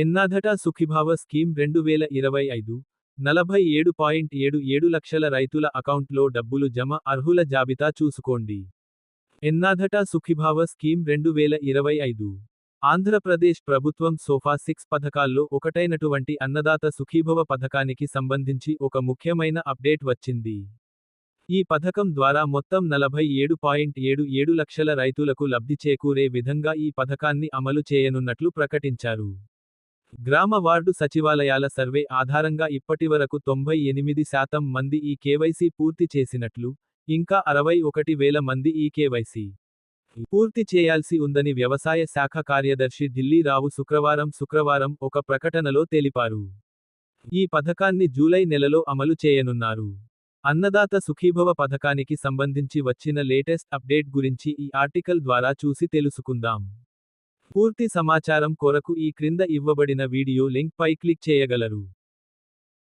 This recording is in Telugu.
ఎన్నాధట సుఖీభావ స్కీమ్ 2025 47.77 లక్షల రైతుల అకౌంట్లో డబ్బులు జమ. అర్హుల జాబితా చూసుకోండి. ఎన్నాధట సుఖీభావ స్కీమ్ 2025. ఆంధ్రప్రదేశ్ ప్రభుత్వం సోఫా 6 పథకాల్లో ఒకటైనటువంటి అన్నదాత సుఖీభవ పథకానికి సంబంధించి ఒక ముఖ్యమైన అప్డేట్ వచ్చింది. ఈ పథకం ద్వారా మొత్తం 47.77 లక్షల రైతులకు లబ్ధి చేకూరే విధంగా ఈ పథకాన్ని అమలు చేయనున్నట్లు ప్రకటించారు. గ్రామ వార్డు సచివాలయాల సర్వే ఆధారంగా ఇప్పటివరకు 98% మంది ఈ కేవైసీ పూర్తి చేసినట్లు, ఇంకా 61,000 మంది ఈ కేవైసీ పూర్తి చేయాల్సి ఉందని వ్యవసాయ శాఖ కార్యదర్శి ఢిల్లీ రావు శుక్రవారం ఒక ప్రకటనలో తెలిపారు. ఈ పథకాన్ని జూలై నెలలో అమలు చేయనున్నారు. అన్నదాత సుఖీభవ పథకానికి సంబంధించి వచ్చిన లేటెస్ట్ అప్డేట్ గురించి ఈ ఆర్టికల్ ద్వారా చూసి తెలుసుకుందాం. పూర్తి సమాచారం కొరకు ఈ క్రింద ఇవ్వబడిన వీడియో లింక్ పై క్లిక్ చేయగలరు.